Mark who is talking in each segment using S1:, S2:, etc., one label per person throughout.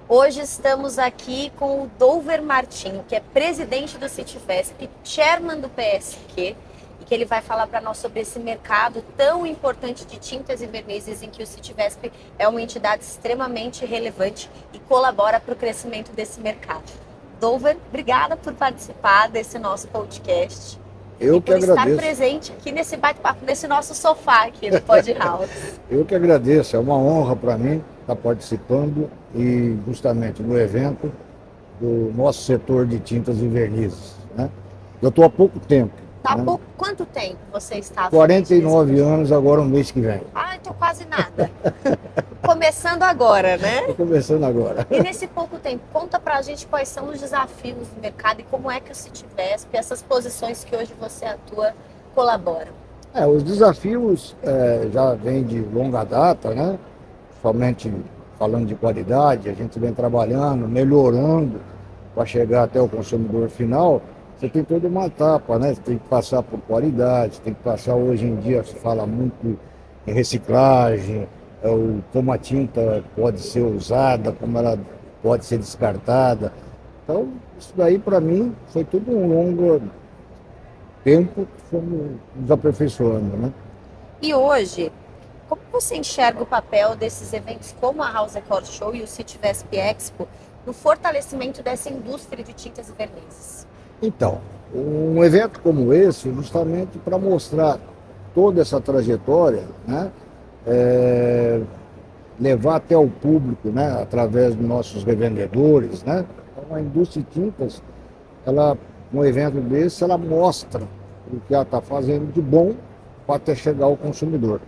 S1: Hoje estamos aqui com o Dover Martinho, que é presidente do Citivesp, chairman do PSQ, e que ele vai falar para nós sobre esse mercado tão importante de tintas e vernizes, em que o Citivesp é uma entidade extremamente relevante e colabora para o crescimento desse mercado. Dover, obrigada por participar desse nosso podcast.
S2: Eu
S1: e
S2: que
S1: por
S2: agradeço.
S1: estar presente aqui nesse bate-papo, nesse nosso sofá aqui no Pod House.
S2: Eu que agradeço, é uma honra para mim estar participando e justamente no evento do nosso setor de tintas e vernizes, né? Eu estou há pouco tempo.
S1: Tá
S2: né?
S1: pouco, quanto tempo você está?
S2: 49 anos agora, o mês que vem.
S1: Ah, então quase nada. Começando agora, né?
S2: Estou começando agora.
S1: E nesse pouco tempo, conta pra gente quais são os desafios do mercado e como é que o Citivesp, essas posições que hoje você atua, colaboram.
S2: Os desafios já vêm de longa data, né? Somente falando de qualidade, a gente vem trabalhando, melhorando para chegar até o consumidor final. Você tem toda uma etapa, né? Você tem que passar por qualidade, tem que passar, hoje em dia se fala muito em reciclagem, como a tinta pode ser usada, como ela pode ser descartada. Então, isso daí para mim foi tudo um longo tempo que fomos nos aperfeiçoando, né?
S1: E hoje, como você enxerga o papel desses eventos como a House Decor Show e o Citivesp Expo no fortalecimento dessa indústria de tintas e vernizes?
S2: Então, um evento como esse, justamente para mostrar toda essa trajetória, né? Levar até o público, né? Através dos nossos revendedores, né? Então, a indústria de tintas, um evento desse, ela mostra o que ela está fazendo de bom para até chegar ao consumidor.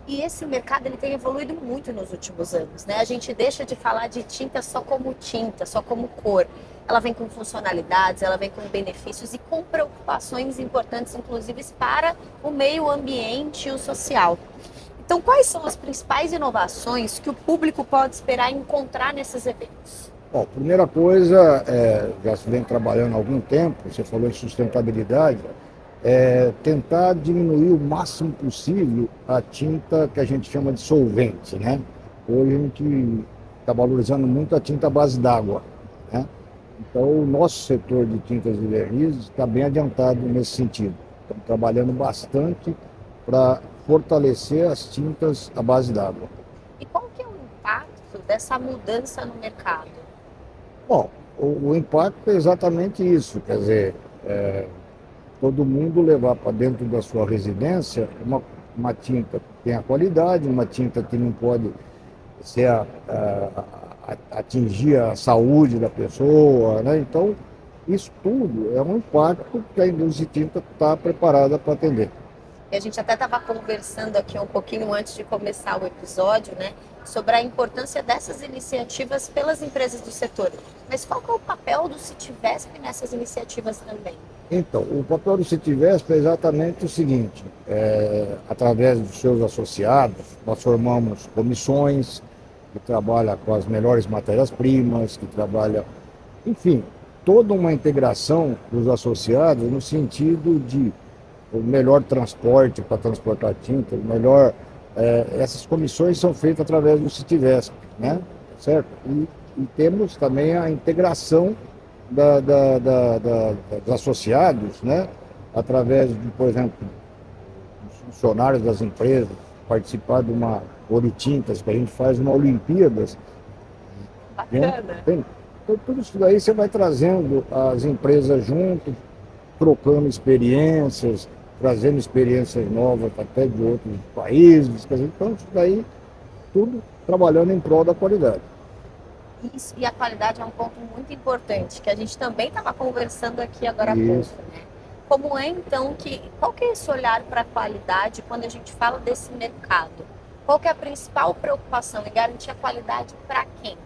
S1: E esse mercado ele tem evoluído muito nos últimos anos, né? A gente deixa de falar de tinta, só como cor. Ela vem com funcionalidades, ela vem com benefícios e com preocupações importantes, inclusive para o meio ambiente e o social. Então, quais são as principais inovações que o público pode esperar encontrar nesses eventos?
S2: Bom, primeira coisa, já se vem trabalhando há algum tempo, você falou em sustentabilidade, tentar diminuir o máximo possível a tinta que a gente chama de solvente, né? Hoje a gente está valorizando muito a tinta à base d'água, né? Então o nosso setor de tintas e vernizes está bem adiantado nesse sentido. Estamos trabalhando bastante para fortalecer as tintas à base d'água.
S1: E qual que é o impacto dessa mudança no mercado?
S2: Bom, o impacto é exatamente isso, quer dizer, todo mundo levar para dentro da sua residência uma tinta que tenha qualidade, uma tinta que não pode atingir a saúde da pessoa, né? Então, isso tudo é um impacto que a indústria de tinta está preparada para atender.
S1: E a gente até estava conversando aqui um pouquinho antes de começar o episódio, né, sobre a importância dessas iniciativas pelas empresas do setor. Mas qual que é o papel do Citivesp nessas iniciativas também?
S2: Então, o papel do Citivesp é exatamente o seguinte, através dos seus associados, nós formamos comissões que trabalham com as melhores matérias-primas, que trabalham, enfim, toda uma integração dos associados no sentido de o melhor transporte para transportar tinta, essas comissões são feitas através do Citivesp, né? Certo? E temos também a integração dos associados, né? Através de, por exemplo, os funcionários das empresas, participar de uma Oritintas, que a gente faz uma Olimpíadas.
S1: Bacana.
S2: Então, tudo isso daí você vai trazendo as empresas junto, trocando experiências, trazendo experiências novas até de outros países, quer dizer, então isso daí tudo trabalhando em prol da qualidade.
S1: Isso, e a qualidade é um ponto muito importante, que a gente também estava conversando aqui agora há pouco, né? Como é então qual que é esse olhar para a qualidade quando a gente fala desse mercado? Qual que é a principal preocupação em garantir a qualidade para quem?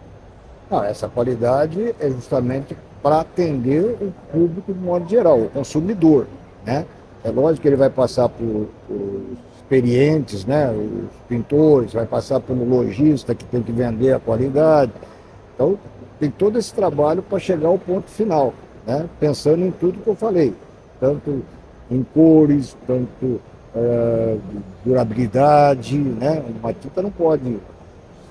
S2: Essa qualidade é justamente para atender o público de modo geral, o consumidor, né? É lógico que ele vai passar por experientes, né? Os pintores, vai passar pelo lojista que tem que vender a qualidade. Então, tem todo esse trabalho para chegar ao ponto final, né? Pensando em tudo que eu falei, tanto em cores, tanto durabilidade, né? Uma tinta não pode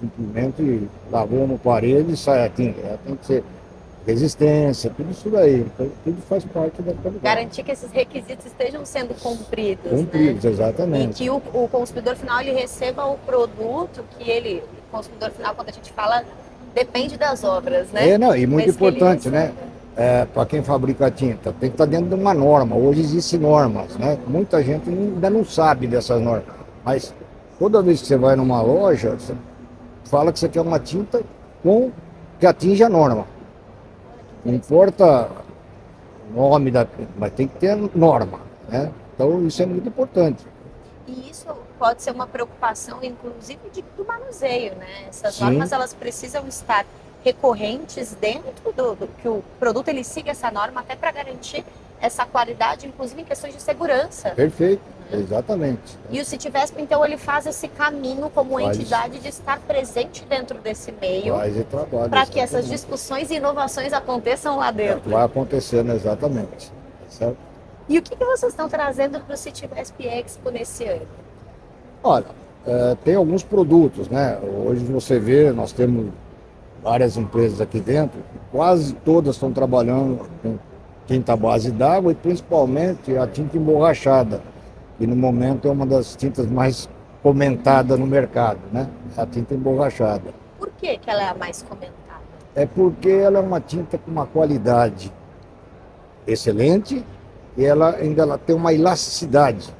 S2: simplesmente lavou uma parede e sai a tinta. Ela tem que ser resistência, tudo isso daí. Então, tudo faz parte da qualidade.
S1: Garantir que esses requisitos estejam sendo cumpridos,
S2: Cumpridos,
S1: né?
S2: exatamente.
S1: E que o consumidor final ele receba o produto que ele, o consumidor final, quando a gente fala, depende das obras, né?
S2: Não, e muito
S1: Mas
S2: importante, né? Para quem fabrica tinta, tem que estar dentro de uma norma. Hoje existem normas, né? Muita gente ainda não sabe dessas normas. Mas toda vez que você vai numa loja, você fala que você quer uma tinta que atinja a norma. Não importa o nome mas tem que ter norma, né? Então isso é muito importante.
S1: E isso pode ser uma preocupação, inclusive, do manuseio, né? Essas
S2: Sim.
S1: normas, elas precisam estar recorrentes dentro do que o produto ele siga essa norma, até para garantir essa qualidade, inclusive em questões de segurança.
S2: Perfeito, exatamente.
S1: E o Citivesp, então, ele faz esse caminho como entidade de estar presente dentro desse meio, para que essas discussões e inovações aconteçam lá dentro.
S2: Vai acontecendo, exatamente. Certo?
S1: E o que vocês estão trazendo para o Citivesp Expo nesse ano?
S2: Olha, tem alguns produtos, né? Hoje você vê, nós temos várias empresas aqui dentro, quase todas estão trabalhando com tinta base d'água e principalmente a tinta emborrachada, que no momento é uma das tintas mais comentadas no mercado, né? A tinta emborrachada.
S1: Por que ela é a mais comentada?
S2: É porque ela é uma tinta com uma qualidade excelente e ela tem uma elasticidade,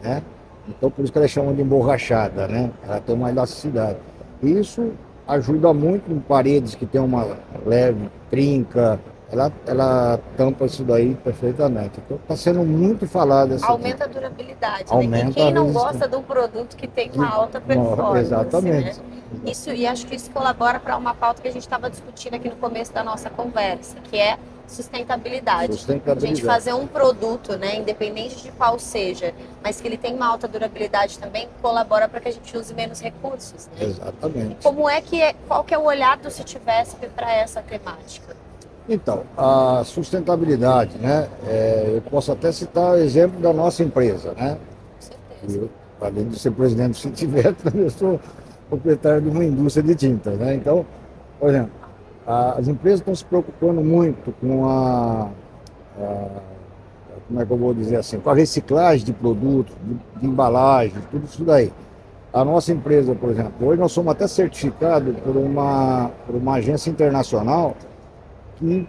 S2: né? Então por isso que ela chama de emborrachada, né? Ela tem uma elasticidade. Isso ajuda muito em paredes que tem uma leve trinca, ela tampa isso daí perfeitamente. Então está sendo muito falado essa
S1: Aumenta a durabilidade,
S2: aumenta,
S1: né? E quem não gosta de um produto que tem uma alta performance,
S2: exatamente.
S1: Né? Isso, e acho que isso colabora para uma pauta que a gente estava discutindo aqui no começo da nossa conversa, que é sustentabilidade. A gente fazer um produto, né, independente de qual seja, mas que ele tem uma alta durabilidade também, colabora para que a gente use menos recursos. Né?
S2: Exatamente.
S1: E qual que é o olhar do Citivesp para essa temática?
S2: Então, a sustentabilidade, né? Eu posso até citar o exemplo da nossa empresa, né?
S1: Com certeza.
S2: Além de ser presidente do Citivesp, eu sou proprietário de uma indústria de tintas, né? Então, por exemplo, as empresas estão se preocupando muito com como é que eu vou dizer assim, com a reciclagem de produtos, de embalagens, tudo isso daí. A nossa empresa, por exemplo, hoje nós somos até certificados por uma agência internacional que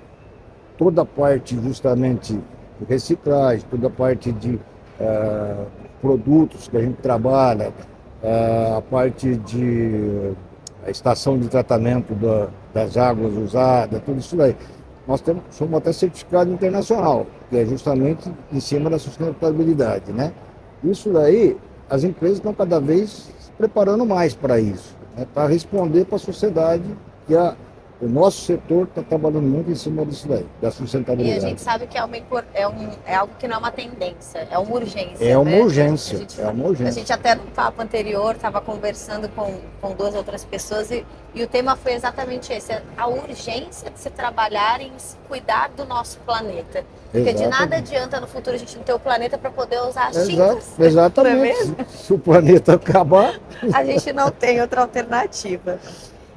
S2: toda a parte justamente de reciclagem, toda a parte de produtos que a gente trabalha, a parte de a estação de tratamento das águas usadas, tudo isso daí. Nós somos até certificado internacional, que é justamente em cima da sustentabilidade, né? Isso daí, as empresas estão cada vez se preparando mais para isso, né? Para responder para a sociedade que o nosso setor está trabalhando muito em cima disso daí, da sustentabilidade.
S1: E a gente sabe que é algo que não é uma tendência, é uma urgência.
S2: É uma
S1: né?
S2: urgência,
S1: A gente até no papo anterior estava conversando com duas outras pessoas e o tema foi exatamente esse, a urgência de se trabalhar em se cuidar do nosso planeta. Porque de nada adianta no futuro a gente não ter o planeta para poder usar as tintas.
S2: Exatamente.
S1: Não é mesmo?
S2: Se o planeta acabar...
S1: A gente não tem outra alternativa.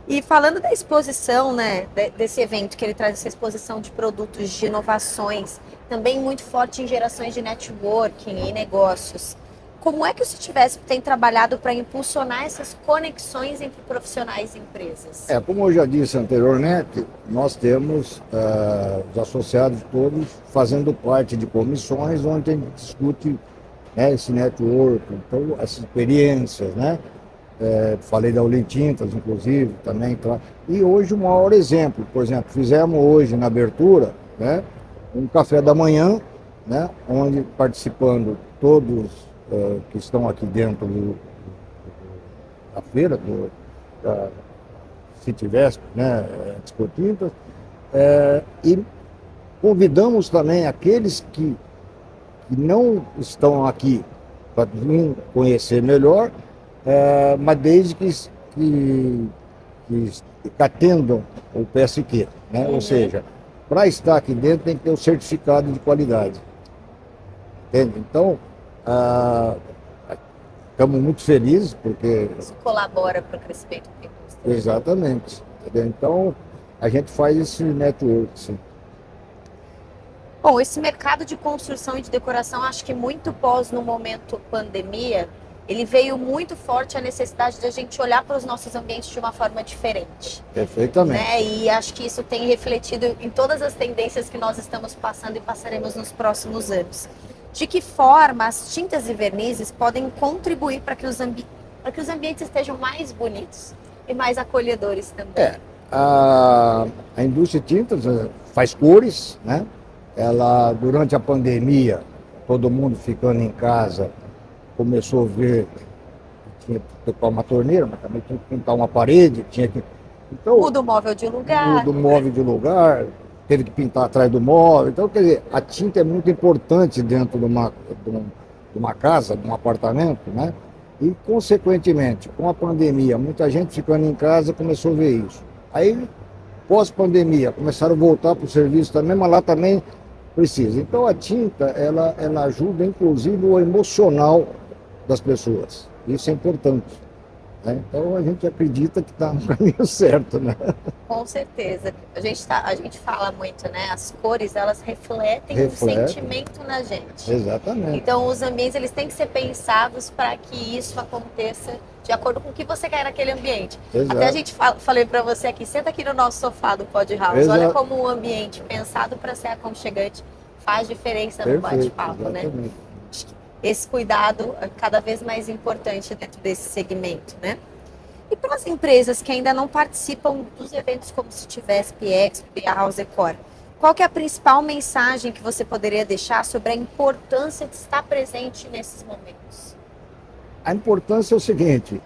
S1: E falando da exposição, né, desse evento, que ele traz essa exposição de produtos, de inovações, também muito forte em gerações de networking e negócios. Como é que o Citivesp tem trabalhado para impulsionar essas conexões entre profissionais e empresas?
S2: Como eu já disse anteriormente, nós temos os associados todos fazendo parte de comissões onde a gente discute, né, esse network, então, essas experiências, né? Falei da Olitintas, inclusive, também. E hoje o maior exemplo, por exemplo, fizemos hoje na abertura, né, um café da manhã, né, onde participando todos que estão aqui dentro da feira, da Citivesp, né, Expo Tintas, e convidamos também aqueles que não estão aqui para vir conhecer melhor, mas desde que atendam o PSQ, né? Ou seja, para estar aqui dentro tem que ter o certificado de qualidade. Entende? Então, Estamos muito felizes porque...
S1: Isso colabora para o crescimento da indústria.
S2: Exatamente. Entendeu? Então, a gente faz esse network, sim.
S1: Bom, esse mercado de construção e de decoração, acho que muito pós no momento pandemia, ele veio muito forte a necessidade de a gente olhar para os nossos ambientes de uma forma diferente.
S2: Perfeitamente.
S1: Né? E acho que isso tem refletido em todas as tendências que nós estamos passando e passaremos nos próximos anos. De que forma as tintas e vernizes podem contribuir para que os ambientes estejam mais bonitos e mais acolhedores também?
S2: A indústria de tintas faz cores, né? Ela, durante a pandemia, todo mundo ficando em casa, começou a ver que tinha que tocar uma torneira, mas também tinha que pintar uma parede, então,
S1: muda o móvel de lugar.
S2: Muda o móvel de lugar, teve que pintar atrás do móvel. Então, quer dizer, a tinta é muito importante dentro de uma casa, de um apartamento, né? E, consequentemente, com a pandemia, muita gente ficando em casa começou a ver isso. Aí, pós-pandemia, começaram a voltar para o serviço também, mas lá também precisa. Então, a tinta, ela ajuda, inclusive, o emocional das pessoas. Isso é importante, né? Então, a gente acredita que está no caminho certo, né?
S1: Com certeza. A gente fala muito, né? As cores, elas refletem um sentimento na gente.
S2: Exatamente.
S1: Então, os ambientes, eles têm que ser pensados para que isso aconteça de acordo com o que você quer naquele ambiente.
S2: Exato.
S1: Até a gente falei para você aqui, senta aqui no nosso sofá do Pod House.
S2: Exato.
S1: Olha como um ambiente pensado para ser aconchegante faz diferença no bate-papo, né? Esse cuidado é cada vez mais importante dentro desse segmento, né? E para as empresas que ainda não participam dos eventos como se tivesse PX, a House Decor, qual que é a principal mensagem que você poderia deixar sobre a importância de estar presente nesses momentos?
S2: A importância é o seguinte,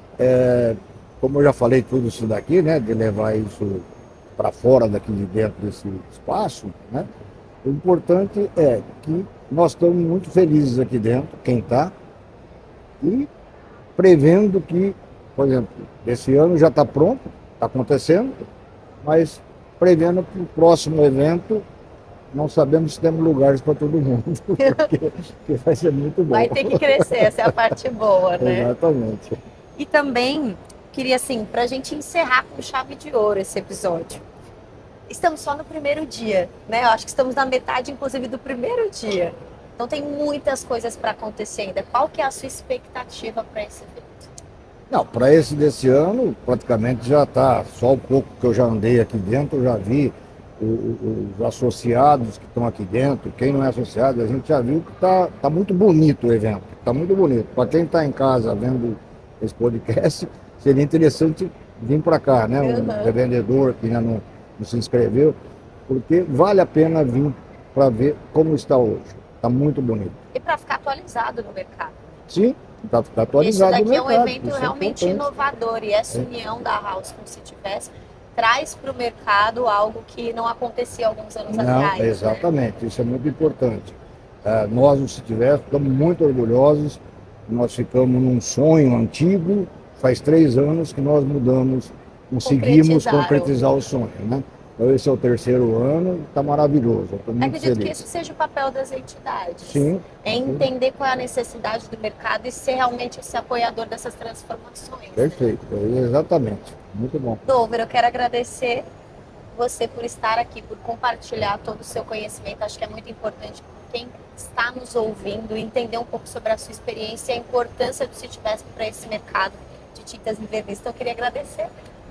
S2: como eu já falei tudo isso daqui, né, de levar isso para fora daqui de dentro desse espaço, né, o importante é que nós estamos muito felizes aqui dentro, quem está, e prevendo que, por exemplo, esse ano já está pronto, está acontecendo, mas prevendo para o próximo evento, não sabemos se temos lugares para todo mundo, porque vai ser muito bom.
S1: Vai ter que crescer, essa é a parte boa, né?
S2: Exatamente.
S1: E também, queria assim, para a gente encerrar com chave de ouro esse episódio. Estamos só no primeiro dia, né? Eu acho que estamos na metade, inclusive, do primeiro dia. Então tem muitas coisas para acontecer ainda. Qual que é a sua expectativa para esse evento?
S2: Não, para esse desse ano, praticamente já está, só um pouco que eu já andei aqui dentro, eu já vi os associados que estão aqui dentro, quem não é associado, a gente já viu que tá muito bonito o evento, está muito bonito. Para quem está em casa vendo esse podcast, seria interessante vir para cá, né? Um revendedor que ainda não se inscreveu, porque vale a pena vir para ver como está hoje. Está muito bonito.
S1: E para ficar atualizado no mercado.
S2: Sim, para ficar atualizado no mercado.
S1: Esse daqui é um evento realmente inovador e essa união da House com o se tivesse traz para o mercado algo que não acontecia alguns anos atrás.
S2: Exatamente, né? Isso é muito importante. Nós, no Se Tivesse, estamos muito orgulhosos. Nós ficamos num sonho antigo, faz 3 anos que nós mudamos, conseguimos concretizar o sonho, né? Então, esse é o 3º ano, está maravilhoso. Eu estou muito
S1: acredito
S2: feliz.
S1: que esse seja o papel das entidades.
S2: Sim.
S1: É entender qual é a necessidade do mercado e ser realmente esse apoiador dessas transformações.
S2: Perfeito, né? Exatamente. Muito bom.
S1: Dover, eu quero agradecer você por estar aqui, por compartilhar todo o seu conhecimento. Acho que é muito importante quem está nos ouvindo entender um pouco sobre a sua experiência e a importância do Se Tivesse para esse mercado de tintas e verniz. Então, eu queria agradecer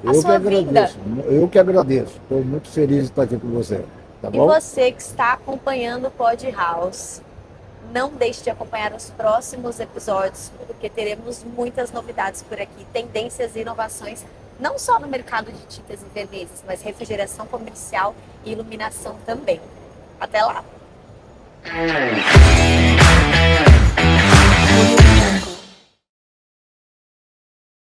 S1: a sua vinda.
S2: Eu que agradeço. Estou muito feliz de estar aqui com você. Tá bom?
S1: E você que está acompanhando o Pod House, não deixe de acompanhar os próximos episódios, porque teremos muitas novidades por aqui, tendências e inovações, não só no mercado de tintas e vernizes, mas refrigeração comercial e iluminação também. Até lá!